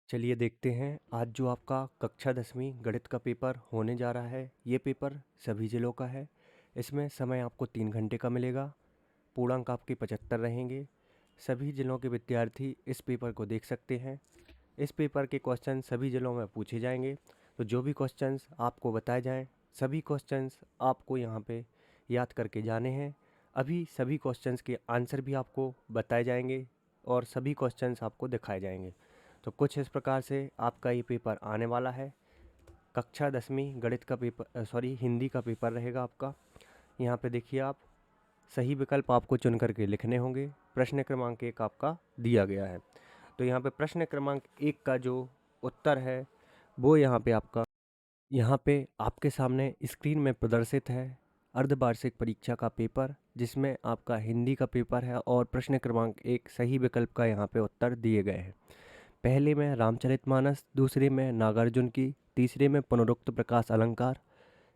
चलिए देखते हैं आज जो आपका कक्षा 10वीं गणित का पेपर होने जा रहा है। ये पेपर सभी जिलों का है। इसमें समय आपको 3 घंटे का मिलेगा। पूर्णांक आपके 75 रहेंगे। सभी जिलों के विद्यार्थी इस पेपर को देख सकते हैं। इस पेपर के क्वेश्चन सभी जिलों में पूछे जाएंगे। तो जो भी क्वेश्चंस आपको बताए जाएं, सभी क्वेश्चंस आपको यहाँ पे याद करके जाने हैं। अभी सभी क्वेश्चंस के आंसर भी आपको बताए जाएंगे और सभी क्वेश्चंस आपको दिखाए जाएंगे। तो कुछ इस प्रकार से आपका ये पेपर आने वाला है। कक्षा 10वीं गणित का पेपर हिंदी का पेपर रहेगा आपका। यहाँ पे देखिए, आप सही विकल्प आपको चुन करके लिखने होंगे। प्रश्न क्रमांक 1 आपका दिया गया है। तो यहाँ पे प्रश्न क्रमांक 1 का जो उत्तर है वो यहाँ पे आपके सामने स्क्रीन में प्रदर्शित है। अर्धवार्षिक परीक्षा का पेपर, जिसमें आपका हिंदी का पेपर है और प्रश्न क्रमांक 1 सही विकल्प का यहाँ पे उत्तर दिए गए हैं। पहले में रामचरितमानस, दूसरे में नागार्जुन की, तीसरे में पुनरुक्त प्रकाश अलंकार,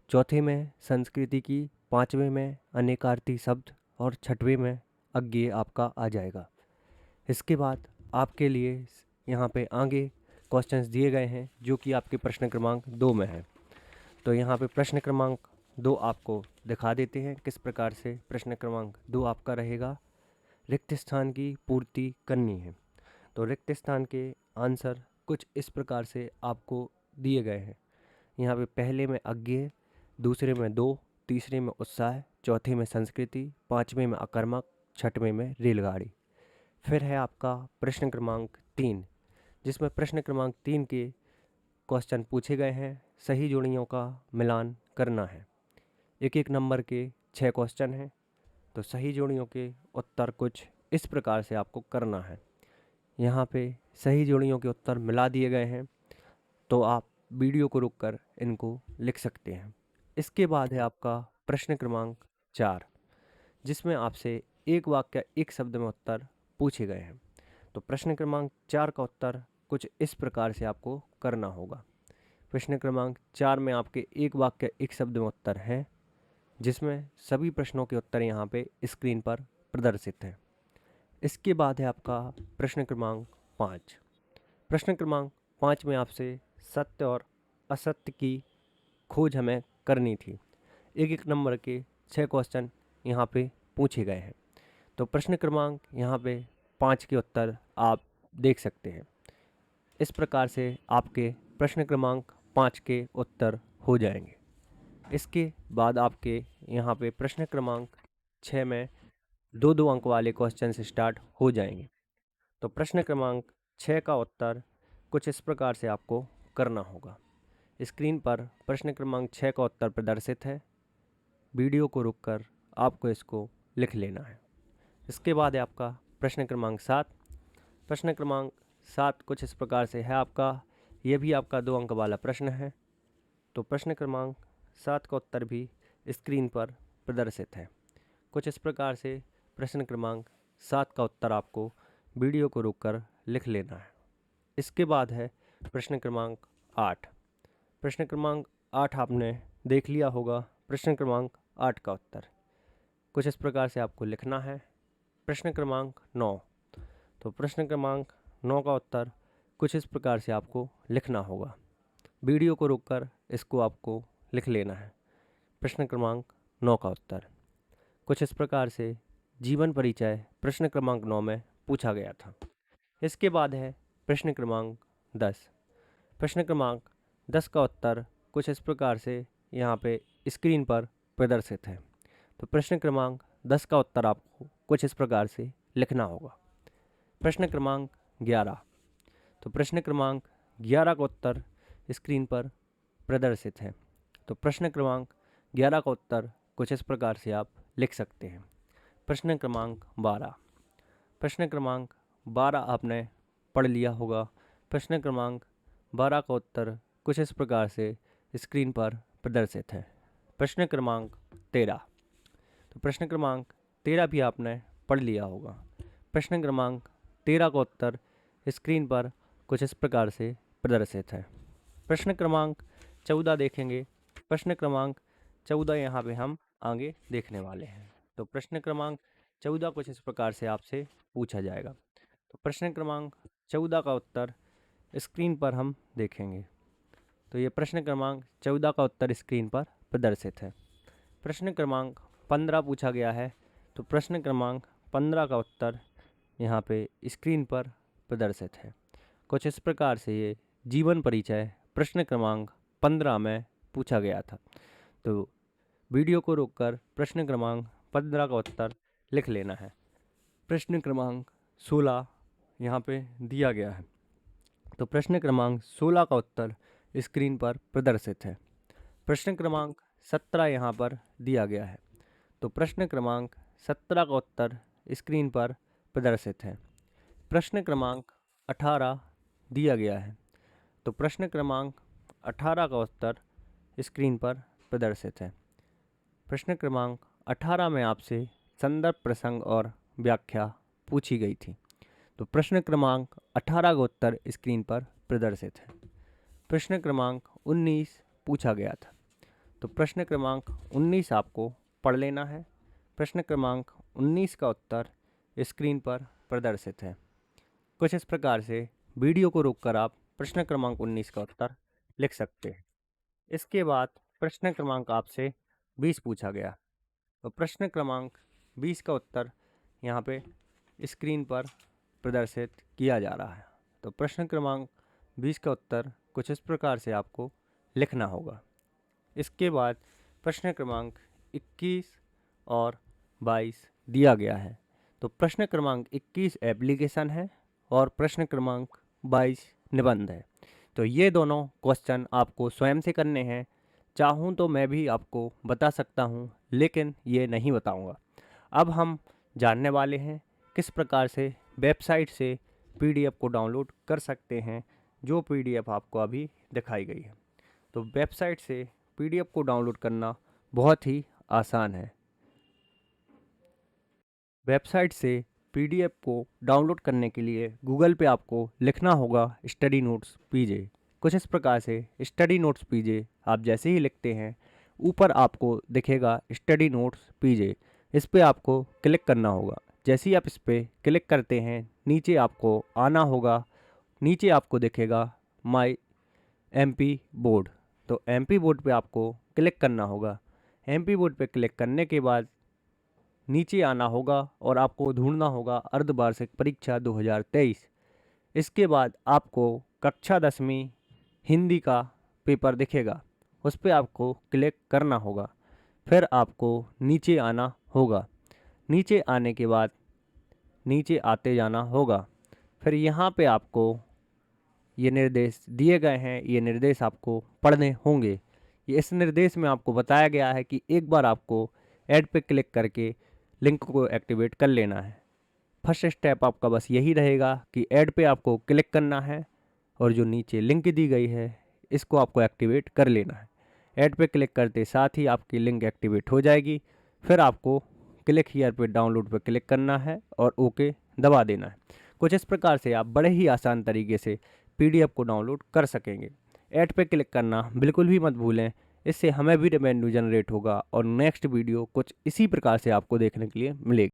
चौथे में संस्कृति की, पांचवें में अनेकार्थी शब्द और छठवें में अज्ञेय आपका आ जाएगा। इसके बाद आपके लिए यहाँ पे आगे क्वेश्चंस दिए गए हैं जो कि आपके प्रश्न क्रमांक 2 में है। तो यहाँ पे प्रश्न क्रमांक 2 आपको दिखा देते हैं किस प्रकार से प्रश्न क्रमांक 2 आपका रहेगा। रिक्त स्थान की पूर्ति करनी है। तो रिक्त स्थान के आंसर कुछ इस प्रकार से आपको दिए गए हैं। यहाँ पे पहले में अज्ञेय, दूसरे में दो, तीसरे में उत्साह, चौथे में संस्कृति, पांचवें में अकर्मक, छठवें में रेलगाड़ी। फिर है आपका प्रश्न क्रमांक 3, जिसमें प्रश्न क्रमांक 3 के क्वेश्चन पूछे गए हैं। सही जोड़ियों का मिलान करना है। एक एक नंबर के 6 क्वेश्चन हैं। तो सही जोड़ियों के उत्तर कुछ इस प्रकार से आपको करना है। यहाँ पे सही जोड़ियों के उत्तर मिला दिए गए हैं, तो आप वीडियो को रोककर इनको लिख सकते हैं। इसके बाद है आपका प्रश्न क्रमांक 4, जिसमें आपसे एक वाक्य एक शब्द में उत्तर पूछे गए हैं। तो प्रश्न क्रमांक 4 का उत्तर कुछ इस प्रकार से आपको करना होगा। प्रश्न क्रमांक 4 में आपके एक वाक्य एक शब्द में उत्तर है, जिसमें सभी प्रश्नों के उत्तर यहाँ पे स्क्रीन पर प्रदर्शित हैं। इसके बाद है आपका प्रश्न क्रमांक 5। प्रश्न क्रमांक 5 में आपसे सत्य और असत्य की खोज हमें करनी थी। एक एक नंबर के 6 क्वेश्चन यहाँ पे पूछे गए हैं। तो प्रश्न क्रमांक यहाँ पे 5 के उत्तर आप देख सकते हैं। इस प्रकार से आपके प्रश्न क्रमांक 5 के उत्तर हो जाएंगे। इसके बाद आपके यहाँ पे प्रश्न क्रमांक 6 में 2-2 अंक वाले क्वेश्चन स्टार्ट हो जाएंगे। तो प्रश्न क्रमांक 6 का उत्तर कुछ इस प्रकार से आपको करना होगा। स्क्रीन पर प्रश्न क्रमांक 6 का उत्तर प्रदर्शित है। वीडियो को रुककर आपको इसको लिख लेना है। इसके बाद है आपका प्रश्न क्रमांक 7। प्रश्न क्रमांक 7 कुछ इस प्रकार से है आपका। यह भी आपका 2 अंक वाला प्रश्न है। तो प्रश्न क्रमांक 7 का उत्तर भी स्क्रीन पर प्रदर्शित है। कुछ इस प्रकार से प्रश्न क्रमांक 7 का उत्तर आपको वीडियो को रोककर लिख लेना है। इसके बाद है प्रश्न क्रमांक 8। प्रश्न क्रमांक 8 आपने देख लिया होगा। प्रश्न क्रमांक 8 का उत्तर कुछ इस प्रकार से आपको लिखना है। प्रश्न क्रमांक 9। तो प्रश्न क्रमांक 9 का उत्तर कुछ इस प्रकार से आपको लिखना होगा। वीडियो को रोककर इसको आपको लिख लेना है। प्रश्न क्रमांक 9 का उत्तर कुछ इस प्रकार से जीवन परिचय प्रश्न क्रमांक 9 में पूछा गया था। इसके बाद है प्रश्न क्रमांक 10। प्रश्न क्रमांक 10 का उत्तर कुछ इस प्रकार से यहाँ पे स्क्रीन पर प्रदर्शित है। तो प्रश्न क्रमांक 10 का उत्तर आपको कुछ इस प्रकार से लिखना होगा। प्रश्न क्रमांक 11। तो प्रश्न क्रमांक 11 का उत्तर स्क्रीन पर प्रदर्शित है। तो प्रश्न क्रमांक 11 का उत्तर कुछ इस प्रकार से आप लिख सकते हैं। प्रश्न क्रमांक 12। प्रश्न क्रमांक 12 आपने पढ़ लिया होगा। प्रश्न क्रमांक 12 का उत्तर कुछ इस प्रकार से स्क्रीन पर प्रदर्शित है। प्रश्न क्रमांक 13। तो प्रश्न क्रमांक 13 भी आपने पढ़ लिया होगा। प्रश्न क्रमांक 13 का उत्तर स्क्रीन पर कुछ इस प्रकार से प्रदर्शित है। प्रश्न क्रमांक 14 देखेंगे। प्रश्न क्रमांक 14 यहाँ पे हम आगे देखने वाले हैं। तो प्रश्न क्रमांक 14 कुछ इस प्रकार से आपसे पूछा जाएगा। तो प्रश्न क्रमांक 14 का उत्तर स्क्रीन पर हम देखेंगे। तो ये प्रश्न क्रमांक 14 का उत्तर स्क्रीन पर प्रदर्शित है। प्रश्न क्रमांक 15 पूछा गया है, तो प्रश्न क्रमांक 15 का उत्तर यहाँ पे स्क्रीन पर प्रदर्शित है। कुछ इस प्रकार से ये जीवन परिचय प्रश्न क्रमांक 15 में पूछा गया था। तो वीडियो को रोककर प्रश्न क्रमांक 15 का उत्तर लिख लेना है। प्रश्न क्रमांक 16 यहाँ पे दिया गया है। तो प्रश्न क्रमांक 16 का उत्तर स्क्रीन पर प्रदर्शित है। प्रश्न क्रमांक 17 यहाँ पर दिया गया है। तो प्रश्न क्रमांक 17 का उत्तर स्क्रीन पर प्रदर्शित है। प्रश्न क्रमांक 18 दिया गया है। तो प्रश्न क्रमांक 18 का उत्तर स्क्रीन पर प्रदर्शित है। प्रश्न क्रमांक 18 में आपसे संदर्भ प्रसंग और व्याख्या पूछी गई थी। तो प्रश्न क्रमांक 18 का उत्तर स्क्रीन पर प्रदर्शित है। प्रश्न क्रमांक 19 पूछा गया था। तो प्रश्न क्रमांक 19 आपको पढ़ लेना है। प्रश्न क्रमांक 19 का उत्तर स्क्रीन पर प्रदर्शित है। कुछ इस प्रकार से वीडियो को रोककर आप प्रश्न क्रमांक 19 का उत्तर लिख सकते हैं। इसके बाद प्रश्न क्रमांक आपसे 20 पूछा गया। तो प्रश्न क्रमांक 20 का उत्तर यहाँ पे स्क्रीन पर प्रदर्शित किया जा रहा है। तो प्रश्न क्रमांक 20 का उत्तर कुछ इस प्रकार से आपको लिखना होगा। इसके बाद प्रश्न क्रमांक 21 और 22 दिया गया है। तो प्रश्न क्रमांक 21 एप्लीकेशन है और प्रश्न क्रमांक 22 निबंध है। तो ये दोनों क्वेश्चन आपको स्वयं से करने हैं। चाहूँ तो मैं भी आपको बता सकता हूँ, लेकिन ये नहीं बताऊँगा। अब हम जानने वाले हैं किस प्रकार से वेबसाइट से पीडीएफ को डाउनलोड कर सकते हैं, जो पीडीएफ आपको अभी दिखाई गई है। तो वेबसाइट से पीडीएफ को डाउनलोड करना बहुत ही आसान है। वेबसाइट से पीडीएफ को डाउनलोड करने के लिए गूगल पे आपको लिखना होगा स्टडी नोट्स पीजे। कुछ इस प्रकार से स्टडी नोट्स पीजे आप जैसे ही लिखते हैं, ऊपर आपको दिखेगा स्टडी नोट्स पीजे। इस पे आपको क्लिक करना होगा। जैसे ही आप इस पर क्लिक करते हैं, नीचे आपको आना होगा। नीचे आपको दिखेगा माई एमपी बोर्ड। तो एमपी बोर्ड पे आपको क्लिक करना होगा। एमपी बोर्ड पे क्लिक करने के बाद नीचे आना होगा और आपको ढूंढना होगा अर्धवार्षिक परीक्षा 2023। इसके बाद आपको कक्षा 10वीं हिंदी का पेपर दिखेगा, उस पर आपको क्लिक करना होगा। फिर आपको नीचे आना होगा। नीचे आने के बाद नीचे आते जाना होगा। फिर यहाँ पे आपको ये निर्देश दिए गए हैं, ये निर्देश आपको पढ़ने होंगे। ये इस निर्देश में आपको बताया गया है कि एक बार आपको ऐड पे क्लिक करके लिंक को एक्टिवेट कर लेना है। फर्स्ट स्टेप आपका बस यही रहेगा कि ऐड पे आपको क्लिक करना है और जो नीचे लिंक दी गई है इसको आपको एक्टिवेट कर लेना है। ऐड पे क्लिक करते साथ ही आपकी लिंक एक्टिवेट हो जाएगी। फिर आपको क्लिक हियर पे डाउनलोड पे क्लिक करना है और ओके दबा देना है। कुछ इस प्रकार से आप बड़े ही आसान तरीके से पीडीएफ को डाउनलोड कर सकेंगे। ऐड पे क्लिक करना बिल्कुल भी मत भूलें, इससे हमें भी रेवेन्यू जनरेट होगा और नेक्स्ट वीडियो कुछ इसी प्रकार से आपको देखने के लिए मिलेगी।